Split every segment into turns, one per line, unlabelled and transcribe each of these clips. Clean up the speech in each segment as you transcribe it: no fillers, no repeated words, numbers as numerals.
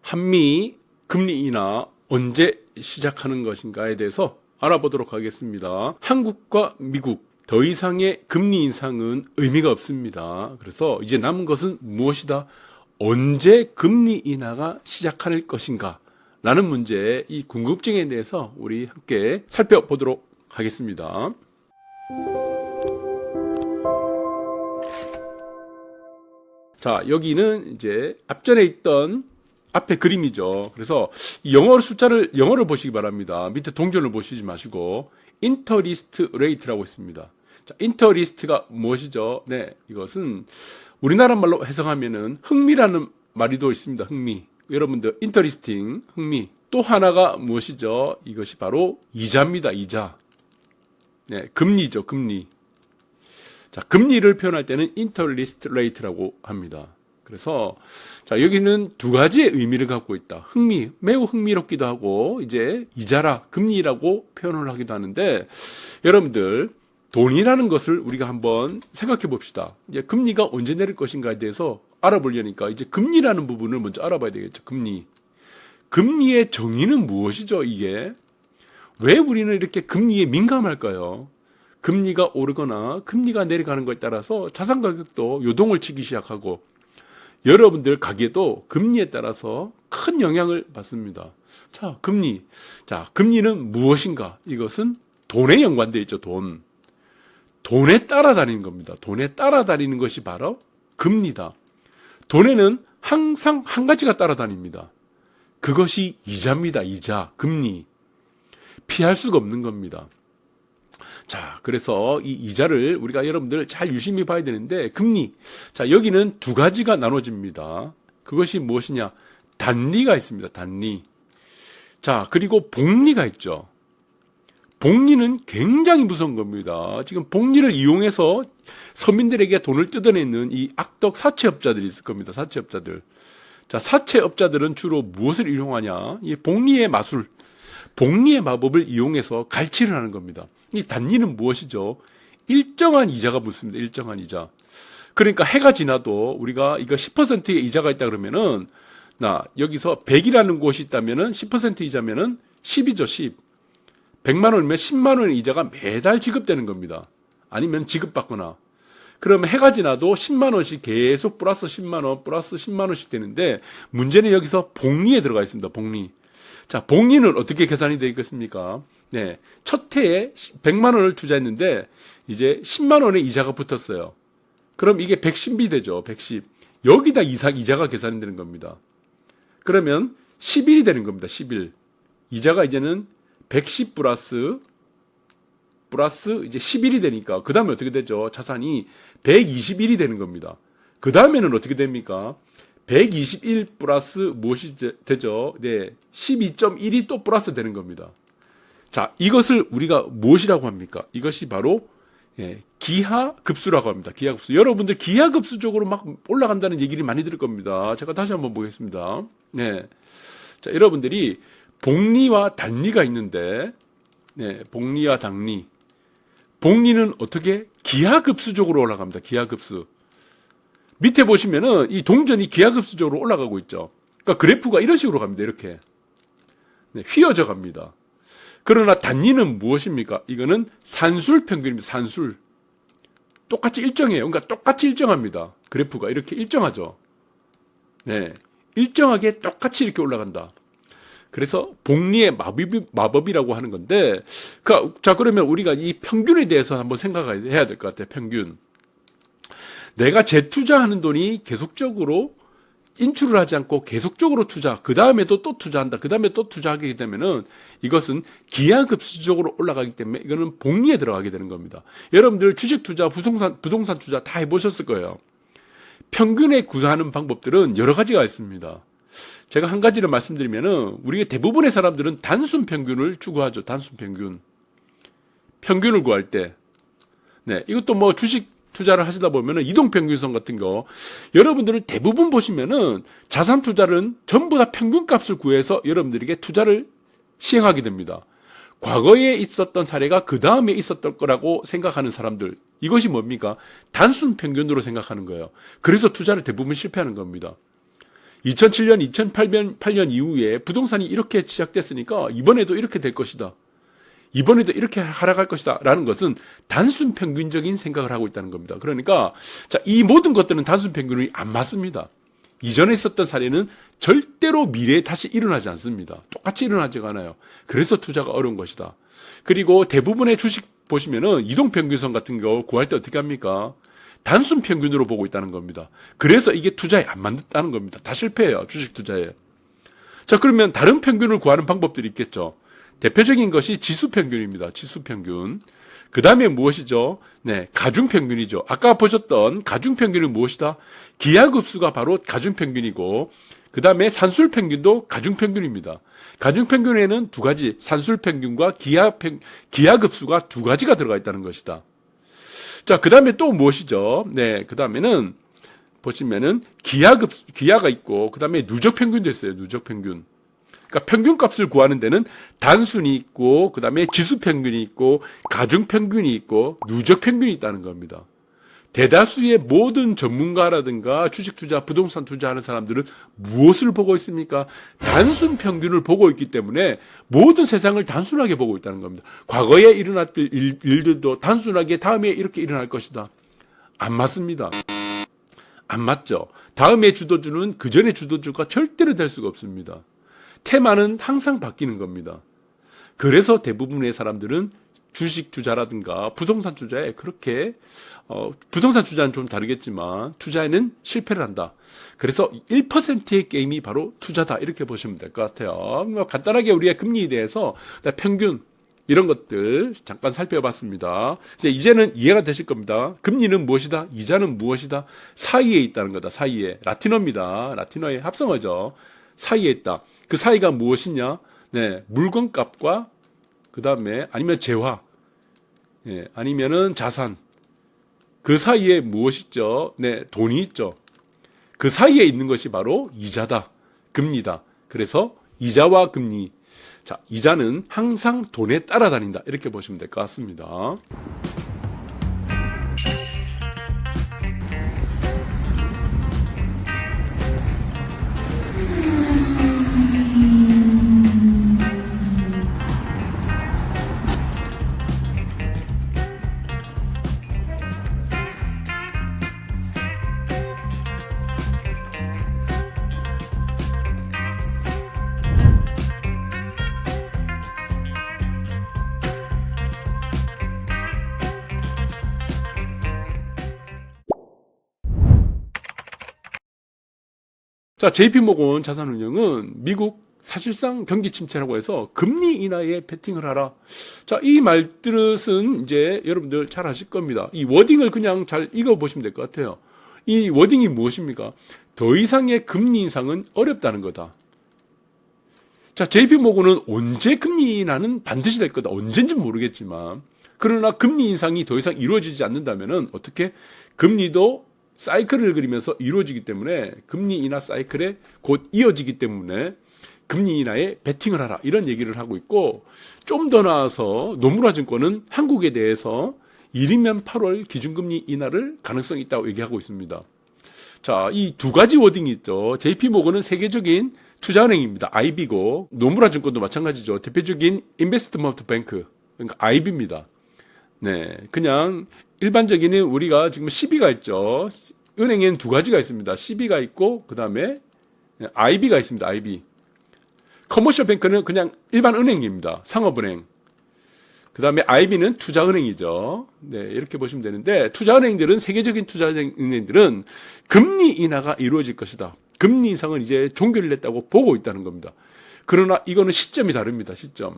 한미 금리 인하 언제 시작하는 것인가에 대해서 알아보도록 하겠습니다. 한국과 미국 더 이상의 금리 인상은 의미가 없습니다. 그래서 이제 남은 것은 무엇이다? 언제 금리 인하가 시작할 것인가? 라는 문제의 이 궁금증에 대해서 우리 함께 살펴보도록 하겠습니다. 자, 여기는 이제 앞전에 있던 앞에 그림이죠. 그래서 영어를 보시기 바랍니다. 밑에 동전을 보시지 마시고 인터리스트 레이트라고 있습니다. 자, 인터리스트가 무엇이죠? 네, 이것은 우리나라 말로 해석하면은 흥미라는 말이도 있습니다. 흥미. 여러분들 인터리스팅, 흥미. 또 하나가 무엇이죠? 이것이 바로 이자입니다. 이자. 네, 금리죠. 금리. 자, 금리를 표현할 때는 인터리스트 레이트라고 합니다. 그래서 자, 여기는 두 가지의 의미를 갖고 있다. 흥미, 매우 흥미롭기도 하고 이제 이자라, 금리라고 표현을 하기도 하는데 여러분들 돈이라는 것을 우리가 한번 생각해 봅시다. 이제 금리가 언제 내릴 것인가에 대해서 알아보려니까 이제 금리라는 부분을 먼저 알아봐야 되겠죠. 금리. 금리의 정의는 무엇이죠, 이게? 왜 우리는 이렇게 금리에 민감할까요? 금리가 오르거나 금리가 내려가는 것에 따라서 자산 가격도 요동을 치기 시작하고 여러분들 가게도 금리에 따라서 큰 영향을 받습니다. 자, 금리. 자, 금리는 무엇인가? 이것은 돈에 연관되어 있죠, 돈. 돈에 따라다니는 겁니다. 돈에 따라다니는 것이 바로 금리다. 돈에는 항상 한 가지가 따라다닙니다. 그것이 이자입니다. 이자, 금리. 피할 수가 없는 겁니다. 자, 그래서 이 이자를 우리가 여러분들 잘 유심히 봐야 되는데 금리. 자, 여기는 두 가지가 나눠집니다. 그것이 무엇이냐? 단리가 있습니다. 단리. 자, 그리고 복리가 있죠. 복리는 굉장히 무서운 겁니다. 지금 복리를 이용해서 서민들에게 돈을 뜯어내는 이 악덕 사채업자들이 있을 겁니다. 사채업자들. 자, 사채업자들은 주로 무엇을 이용하냐? 이 복리의 마술, 복리의 마법을 이용해서 갈취를 하는 겁니다. 이 단리는 무엇이죠? 일정한 이자가 붙습니다. 일정한 이자. 그러니까 해가 지나도 우리가 이거 10%의 이자가 있다 그러면은 여기서 100이라는 곳이 있다면은 10% 이자면은 10이죠, 10. 100만 원이면 10만 원의 이자가 매달 지급되는 겁니다. 아니면 지급받거나. 그러면 해가 지나도 10만 원씩 계속 플러스 10만 원, 플러스 10만 원씩 되는데 문제는 여기서 복리에 들어가 있습니다. 복리. 자, 복리는 어떻게 계산이 되겠습니까? 네. 첫 해에 100만 원을 투자했는데 이제 10만 원의 이자가 붙었어요. 그럼 이게 110이 되죠. 110. 여기다 이자가 계산이 되는 겁니다. 그러면 10일이 되는 겁니다. 10일. 이자가 이제는 110 플러스 이제 11이 되니까 그 다음에 어떻게 되죠? 자산이 121이 되는 겁니다. 그 다음에는 어떻게 됩니까? 121 플러스 무엇이 되죠? 네, 12.1이 또 플러스 되는 겁니다. 자, 이것을 우리가 무엇이라고 합니까? 이것이 바로 기하급수라고 합니다. 기하급수. 여러분들 기하급수 쪽으로 막 올라간다는 얘기를 많이 들을 겁니다. 제가 다시 한번 보겠습니다. 네, 자, 여러분들이 복리와 단리가 있는데, 네, 복리와 단리. 복리는 어떻게? 기하급수적으로 올라갑니다. 기하급수. 밑에 보시면은 이 동전이 기하급수적으로 올라가고 있죠. 그러니까 그래프가 이런 식으로 갑니다. 이렇게. 네, 휘어져 갑니다. 그러나 단리는 무엇입니까? 이거는 산술 평균입니다. 산술. 똑같이 일정해요. 그러니까 똑같이 일정합니다. 그래프가 이렇게 일정하죠. 네. 일정하게 똑같이 이렇게 올라간다. 그래서 복리의 마법이라고 하는 건데, 자, 그러면 우리가 이 평균에 대해서 한번 생각해야 될 것 같아요. 평균. 내가 재투자하는 돈이 계속적으로 인출을 하지 않고 계속적으로 투자, 그 다음에도 또 투자한다, 그 다음에 또 투자하게 되면은 이것은 기하급수적으로 올라가기 때문에 이거는 복리에 들어가게 되는 겁니다. 여러분들 주식 투자, 부동산 투자 다 해보셨을 거예요. 평균에 구사하는 방법들은 여러 가지가 있습니다. 제가 한 가지를 말씀드리면은 우리 대부분의 사람들은 단순 평균을 추구하죠. 단순 평균. 평균을 구할 때. 네, 이것도 뭐 주식 투자를 하시다 보면은 이동평균선 같은 거 여러분들은 대부분 보시면은 자산 투자는 전부 다 평균값을 구해서 여러분들에게 투자를 시행하게 됩니다. 과거에 있었던 사례가 그 다음에 있었던 거라고 생각하는 사람들, 이것이 뭡니까? 단순 평균으로 생각하는 거예요. 그래서 투자를 대부분 실패하는 겁니다. 2007년, 2008년 이후에 부동산이 이렇게 시작됐으니까 이번에도 이렇게 될 것이다. 이번에도 이렇게 하락할 것이다. 라는 것은 단순 평균적인 생각을 하고 있다는 겁니다. 그러니까 자, 이 모든 것들은 단순 평균이 안 맞습니다. 이전에 있었던 사례는 절대로 미래에 다시 일어나지 않습니다. 똑같이 일어나지가 않아요. 그래서 투자가 어려운 것이다. 그리고 대부분의 주식 보시면은 이동평균선 같은 거 구할 때 어떻게 합니까? 단순 평균으로 보고 있다는 겁니다. 그래서 이게 투자에 안 맞는다는 겁니다. 다 실패해요. 주식 투자에. 자, 그러면 다른 평균을 구하는 방법들이 있겠죠. 대표적인 것이 지수평균입니다. 지수평균. 그 다음에 무엇이죠? 네, 가중평균이죠. 아까 보셨던 가중평균은 무엇이다? 기하급수가 바로 가중평균이고, 그 다음에 산술평균도 가중평균입니다. 가중평균에는 두 가지, 산술평균과 기하급수가 두 가지가 들어가 있다는 것이다. 자, 그 다음에 또 무엇이죠? 네, 그 다음에는 보시면은 기하가 있고, 그 다음에 누적평균도 있어요. 누적평균. 그러니까 평균값을 구하는 데는 단순이 있고, 그 다음에 지수평균이 있고, 가중평균이 있고, 누적평균이 있다는 겁니다. 대다수의 모든 전문가라든가 주식 투자, 부동산 투자하는 사람들은 무엇을 보고 있습니까? 단순 평균을 보고 있기 때문에 모든 세상을 단순하게 보고 있다는 겁니다. 과거에 일어났던 일들도 단순하게 다음에 이렇게 일어날 것이다. 안 맞습니다. 안 맞죠. 다음에 주도주는 그 전에 주도주가 절대로 될 수가 없습니다. 테마는 항상 바뀌는 겁니다. 그래서 대부분의 사람들은 주식 투자라든가 부동산 투자에 그렇게 부동산 투자는 좀 다르겠지만 투자에는 실패를 한다. 그래서 1%의 게임이 바로 투자다. 이렇게 보시면 될 것 같아요. 간단하게 우리의 금리에 대해서 평균 이런 것들 잠깐 살펴봤습니다. 이제는 이해가 되실 겁니다. 금리는 무엇이다? 이자는 무엇이다? 사이에 있다는 거다. 사이에. 라틴어입니다. 라틴어의 합성어죠. 사이에 있다. 그 사이가 무엇이냐? 네, 물건값과 그 다음에 아니면 재화, 예, 아니면은 자산. 그 사이에 무엇이 있죠? 네, 돈이 있죠. 그 사이에 있는 것이 바로 이자다, 금리다. 그래서 이자와 금리. 자, 이자는 항상 돈에 따라다닌다. 이렇게 보시면 될 것 같습니다. 자, JP모건 자산운용은 미국 사실상 경기 침체라고 해서 금리 인하에 베팅을 하라. 자, 이 말뜻은 이제 여러분들 잘 아실 겁니다. 이 워딩을 그냥 잘 읽어보시면 될 것 같아요. 이 워딩이 무엇입니까? 더 이상의 금리 인상은 어렵다는 거다. 자, JP모건은 언제 금리 인하는 반드시 될 거다. 언젠지는 모르겠지만. 그러나 금리 인상이 더 이상 이루어지지 않는다면은 어떻게? 금리도 사이클을 그리면서 이루어지기 때문에 금리 인하 사이클에 곧 이어지기 때문에 금리 인하에 베팅을 하라. 이런 얘기를 하고 있고, 좀 더 나아서 노무라 증권은 한국에 대해서 1이면 8월 기준금리 인하를 가능성이 있다고 얘기하고 있습니다. 자, 이 두 가지 워딩이 있죠. JP모건은 세계적인 투자은행입니다. IB고, 노무라 증권도 마찬가지죠. 대표적인 인베스트먼트 뱅크, 그러니까 IB입니다. 네, 그냥 일반적인 우리가 지금 CB가 있죠. 은행에는 두 가지가 있습니다. CB가 있고 그 다음에 IB가 있습니다. IB. 커머셜 뱅크는 그냥 일반 은행입니다. 상업은행. 그 다음에 IB는 투자은행이죠. 네, 이렇게 보시면 되는데 투자은행들은 세계적인 투자은행들은 금리 인하가 이루어질 것이다. 금리 인상은 이제 종결을 냈다고 보고 있다는 겁니다. 그러나 이거는 시점이 다릅니다. 시점.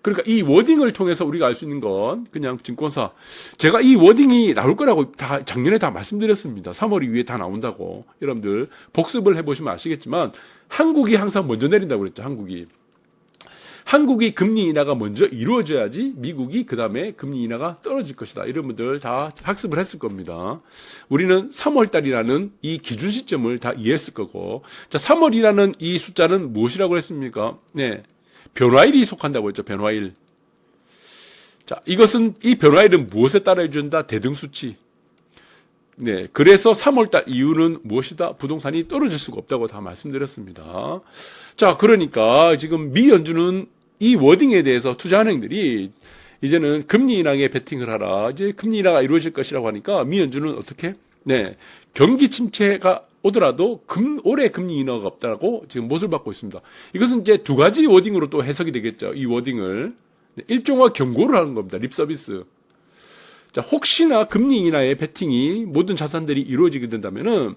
그러니까 이 워딩을 통해서 우리가 알 수 있는 건 그냥 증권사. 제가 이 워딩이 나올 거라고 다 작년에 다 말씀드렸습니다. 3월 이후에 다 나온다고. 여러분들 복습을 해보시면 아시겠지만 한국이 항상 먼저 내린다고 그랬죠. 한국이 금리 인하가 먼저 이루어져야지 미국이 그 다음에 금리 인하가 떨어질 것이다. 이런 분들 다 학습을 했을 겁니다. 우리는 3월달이라는 이 기준 시점을 다 이해했을 거고, 자, 3월이라는 이 숫자는 무엇이라고 했습니까? 네. 변화일이 속한다고 했죠. 변화일. 자, 이 변화일은 무엇에 따라 해준다? 대등수치. 네, 그래서 3월달 이후는 무엇이다? 부동산이 떨어질 수가 없다고 다 말씀드렸습니다. 자, 그러니까 지금 미 연준은 이 워딩에 대해서 투자은행들이 이제는 금리 인하에 베팅을 하라. 이제 금리 인하가 이루어질 것이라고 하니까 미 연준은 어떻게? 네, 경기 침체가 오더라도 올해 금리 인하가 없다고 지금 못을 받고 있습니다. 이것은 이제 두 가지 워딩으로 또 해석이 되겠죠. 이 워딩을. 네, 일종의 경고를 하는 겁니다. 립 서비스. 자, 혹시나 금리 인하의 베팅이 모든 자산들이 이루어지게 된다면은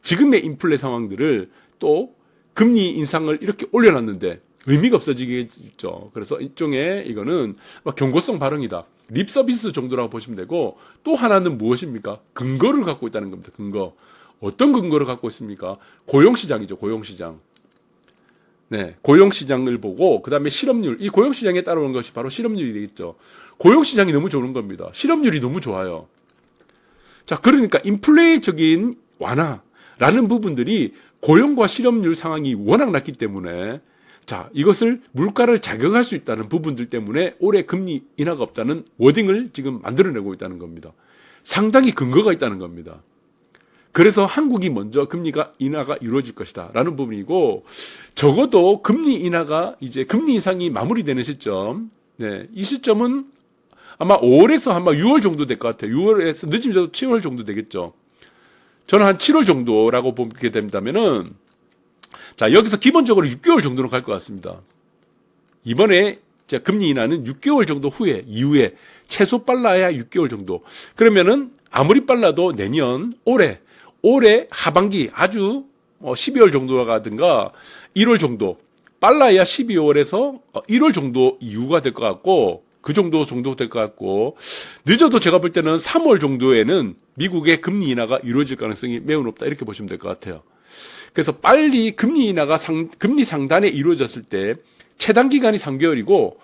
지금의 인플레 상황들을 또 금리 인상을 이렇게 올려놨는데 의미가 없어지겠죠. 그래서 일종의 이거는 경고성 발언이다. 립 서비스 정도라고 보시면 되고, 또 하나는 무엇입니까? 근거를 갖고 있다는 겁니다. 근거. 어떤 근거를 갖고 있습니까? 고용시장이죠. 고용시장. 네, 고용시장을 보고 그 다음에 실업률. 이 고용시장에 따라오는 것이 바로 실업률이 되겠죠. 고용시장이 너무 좋은 겁니다. 실업률이 너무 좋아요. 자, 그러니까 인플레적인 완화라는 부분들이 고용과 실업률 상황이 워낙 낮기 때문에, 자, 이것을 물가를 자극할 수 있다는 부분들 때문에 올해 금리 인하가 없다는 워딩을 지금 만들어내고 있다는 겁니다. 상당히 근거가 있다는 겁니다. 그래서 한국이 먼저 금리가 인하가 이루어질 것이다 라는 부분이고, 적어도 금리 인하가 이제 금리 인상이 마무리되는 시점, 네, 이 시점은 아마 5월에서 아마 6월 정도 될 것 같아요. 6월에서 늦으면 7월 정도 되겠죠. 저는 한 7월 정도라고 보게 된다면은, 자, 여기서 기본적으로 6개월 정도는 갈 것 같습니다. 이번에 금리 인하는 6개월 정도 후에, 이후에 최소 빨라야 6개월 정도. 그러면은 아무리 빨라도 내년 올해 하반기 아주 12월 정도라든가 1월 정도, 빨라야 12월에서 1월 정도 이후가 될 것 같고, 그 정도 될 것 같고, 늦어도 제가 볼 때는 3월 정도에는 미국의 금리 인하가 이루어질 가능성이 매우 높다, 이렇게 보시면 될 것 같아요. 그래서 빨리 금리 인하가 금리 상단에 이루어졌을 때 최단 기간이 3개월이고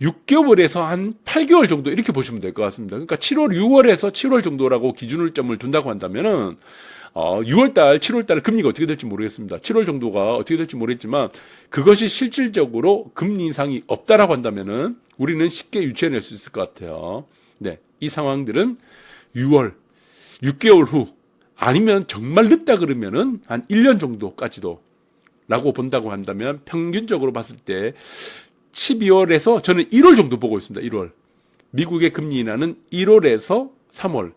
6개월에서 한 8개월 정도 이렇게 보시면 될 것 같습니다. 그러니까 6월에서 7월 정도라고 기준점을 둔다고 한다면은 6월달, 7월달 금리가 어떻게 될지 모르겠습니다. 7월 정도가 어떻게 될지 모르겠지만 그것이 실질적으로 금리 인상이 없다라고 한다면은 우리는 쉽게 유추해낼 수 있을 것 같아요. 네, 이 상황들은 6개월 후 아니면 정말 늦다 그러면은 한 1년 정도까지도 라고 본다고 한다면 평균적으로 봤을 때 12월에서 저는 1월 정도 보고 있습니다. 1월. 미국의 금리 인하는 1월에서 3월.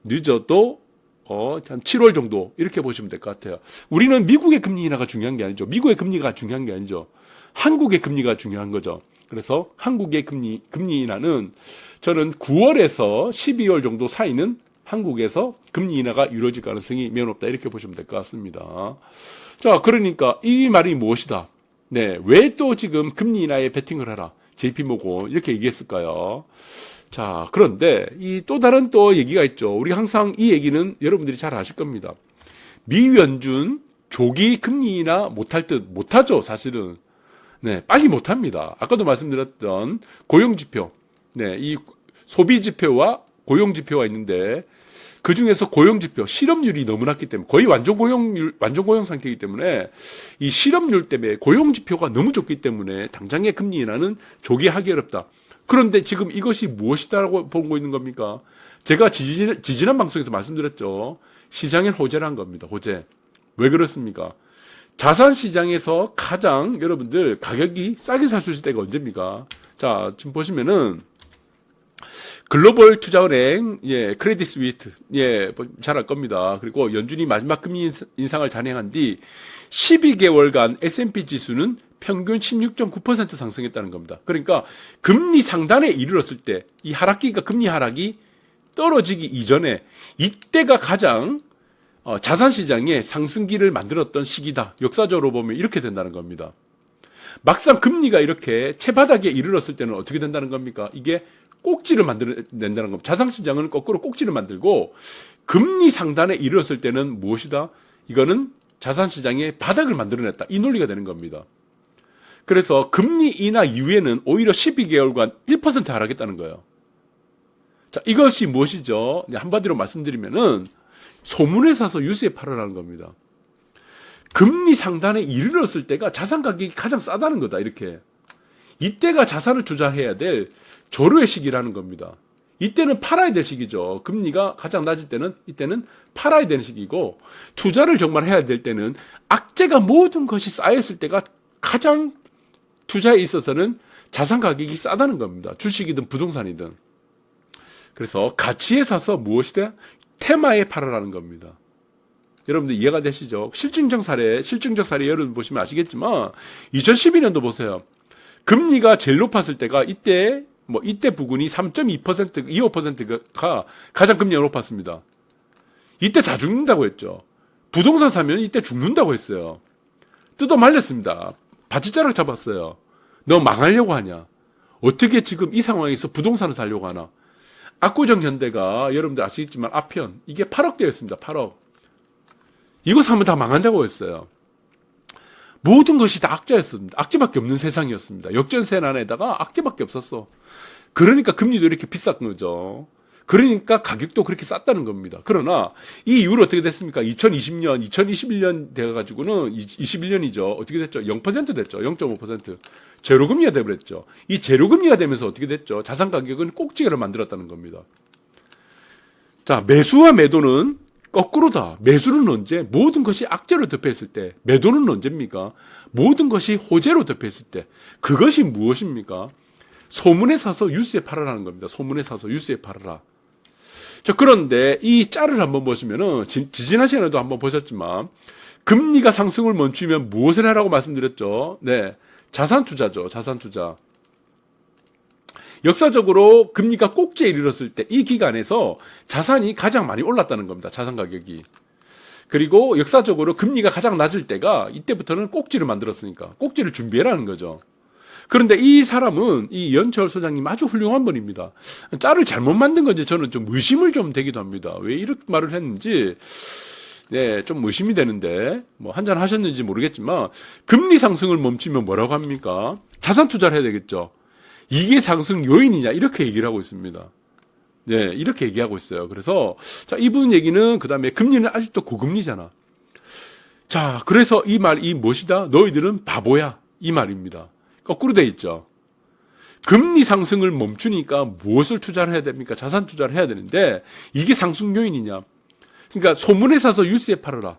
늦어도 한 7월 정도 이렇게 보시면 될 것 같아요. 우리는 미국의 금리 인하가 중요한 게 아니죠. 미국의 금리가 중요한 게 아니죠. 한국의 금리가 중요한 거죠. 그래서 한국의 금리 인하는 저는 9월에서 12월 정도 사이는 한국에서 금리 인하가 이루어질 가능성이 매우 높다, 이렇게 보시면 될 것 같습니다. 자, 그러니까 이 말이 무엇이다? 네, 왜 또 지금 금리 인하에 베팅을 하라? JP모건 이렇게 얘기했을까요? 자, 그런데 이 또 다른 또 얘기가 있죠. 우리 항상 이 얘기는 여러분들이 잘 아실 겁니다. 미 연준 조기 금리 인하 못하죠, 사실은. 네, 빨리 못합니다. 아까도 말씀드렸던 고용지표, 네, 이 소비지표와 고용지표가 있는데, 그 중에서 고용지표, 실업률이 너무 낮기 때문에, 거의 완전 고용 상태이기 때문에, 이 실업률 때문에 고용지표가 너무 좋기 때문에, 당장의 금리 인하는 조기 하기 어렵다. 그런데 지금 이것이 무엇이다라고 보고 있는 겁니까? 제가 지지난 방송에서 말씀드렸죠. 시장엔 호재란 겁니다. 호재. 왜 그렇습니까? 자산 시장에서 가장 여러분들 가격이 싸게 살 수 있을 때가 언제입니까? 자, 지금 보시면은 글로벌 투자은행, 예, 크레딧 스위스, 예, 잘 알 겁니다. 그리고 연준이 마지막 금리 인상을 단행한 뒤 12개월간 S&P 지수는 평균 16.9% 상승했다는 겁니다. 그러니까 금리 상단에 이르렀을 때, 이 금리 하락이 떨어지기 이전에 이때가 가장 자산시장의 상승기를 만들었던 시기다. 역사적으로 보면 이렇게 된다는 겁니다. 막상 금리가 이렇게 채바닥에 이르렀을 때는 어떻게 된다는 겁니까? 이게 꼭지를 만들어낸다는 겁니다. 자산시장은 거꾸로 꼭지를 만들고 금리 상단에 이르렀을 때는 무엇이다? 이거는 자산시장의 바닥을 만들어냈다. 이 논리가 되는 겁니다. 그래서 금리 인하 이후에는 오히려 12개월간 1% 하락했다는 거예요. 자, 이것이 무엇이죠? 한마디로 말씀드리면은 소문에 사서 유수에 팔으라는 겁니다. 금리 상단에 이르렀을 때가 자산 가격이 가장 싸다는 거다, 이렇게. 이때가 자산을 투자해야 될 절호의 시기라는 겁니다. 이때는 팔아야 될 시기죠. 금리가 가장 낮을 때는 이때는 팔아야 되는 시기고, 투자를 정말 해야 될 때는 악재가 모든 것이 쌓였을 때가 가장 투자에 있어서는 자산 가격이 싸다는 겁니다. 주식이든 부동산이든. 그래서 가치에 사서 무엇이든 테마에 팔아라는 겁니다. 여러분들 이해가 되시죠? 실증적 사례 여러분 보시면 아시겠지만 2012년도 보세요. 금리가 제일 높았을 때가 이때 부근이 3.2%, 25%가 가장 금리가 높았습니다. 이때 다 죽는다고 했죠. 부동산 사면 이때 죽는다고 했어요. 뜯어 말렸습니다. 바지자락 잡았어요. 너 망하려고 하냐? 어떻게 지금 이 상황에서 부동산을 사려고 하나? 압구정 현대가 여러분들 아시겠지만 아편 이게 8억대였습니다. 8억. 이거 사면 다 망한다고 했어요. 모든 것이 다 악재였습니다. 악재밖에 없는 세상이었습니다. 역전세난에다가 악재밖에 없었어. 그러니까 금리도 이렇게 비쌌던 거죠. 그러니까 가격도 그렇게 쌌다는 겁니다. 그러나 이 이후로 어떻게 됐습니까? 2020년, 2021년 돼가지고는 21년이죠. 어떻게 됐죠? 0% 됐죠. 0.5%. 제로금리가 돼버렸죠. 이 제로금리가 되면서 어떻게 됐죠? 자산 가격은 꼭지기를 만들었다는 겁니다. 자, 매수와 매도는 거꾸로다. 매수는 언제? 모든 것이 악재로 덮여있을 때. 매도는 언제입니까? 모든 것이 호재로 덮여있을 때. 그것이 무엇입니까? 소문에 사서 뉴스에 팔아라는 겁니다. 소문에 사서 뉴스에 팔아라. 자, 그런데 이 짤을 한번 보시면은, 지지난 시간에도 한번 보셨지만, 금리가 상승을 멈추면 무엇을 하라고 말씀드렸죠? 네. 자산 투자죠. 자산 투자. 역사적으로 금리가 꼭지에 이르렀을 때 이 기간에서 자산이 가장 많이 올랐다는 겁니다. 자산 가격이. 그리고 역사적으로 금리가 가장 낮을 때가 이때부터는 꼭지를 만들었으니까 꼭지를 준비해라는 거죠. 그런데 이 사람은 이 연철 소장님 아주 훌륭한 분입니다. 짤을 잘못 만든 건지 저는 좀 의심을 좀 되기도 합니다. 왜 이렇게 말을 했는지 네, 좀 의심이 되는데 뭐 한잔 하셨는지 모르겠지만 금리 상승을 멈추면 뭐라고 합니까? 자산 투자를 해야 되겠죠. 이게 상승 요인이냐 이렇게 얘기를 하고 있습니다. 네, 이렇게 얘기하고 있어요. 그래서 자, 이분 얘기는 그다음에 금리는 아직도 고금리잖아. 자, 그래서 이 무엇이다? 너희들은 바보야. 이 말입니다. 거꾸로 돼 있죠. 금리 상승을 멈추니까 무엇을 투자를 해야 됩니까? 자산 투자를 해야 되는데 이게 상승 요인이냐? 그러니까 소문에 사서 뉴스에 팔아라.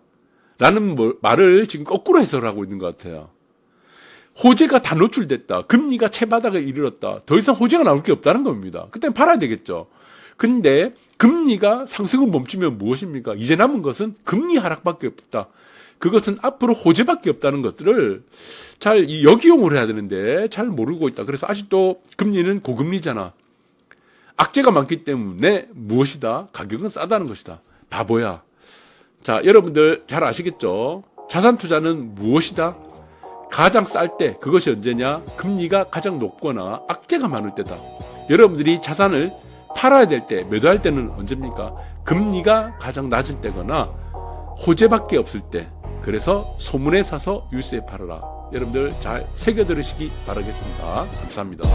라는 말을 지금 거꾸로 해석을 하고 있는 것 같아요. 호재가 다 노출됐다. 금리가 채바닥에 이르렀다. 더 이상 호재가 나올 게 없다는 겁니다. 그때는 팔아야 되겠죠. 근데 금리가 상승을 멈추면 무엇입니까? 이제 남은 것은 금리 하락밖에 없다. 그것은 앞으로 호재밖에 없다는 것들을 잘 역이용을 해야 되는데 잘 모르고 있다. 그래서 아직도 금리는 고금리잖아. 악재가 많기 때문에 무엇이다? 가격은 싸다는 것이다. 바보야. 자, 여러분들 잘 아시겠죠? 자산 투자는 무엇이다? 가장 쌀 때, 그것이 언제냐? 금리가 가장 높거나 악재가 많을 때다. 여러분들이 자산을 팔아야 될 때, 매도할 때는 언제입니까? 금리가 가장 낮을 때거나 호재밖에 없을 때. 그래서 소문에 사서 뉴스에 팔아라. 여러분들 잘 새겨 들으시기 바라겠습니다. 감사합니다.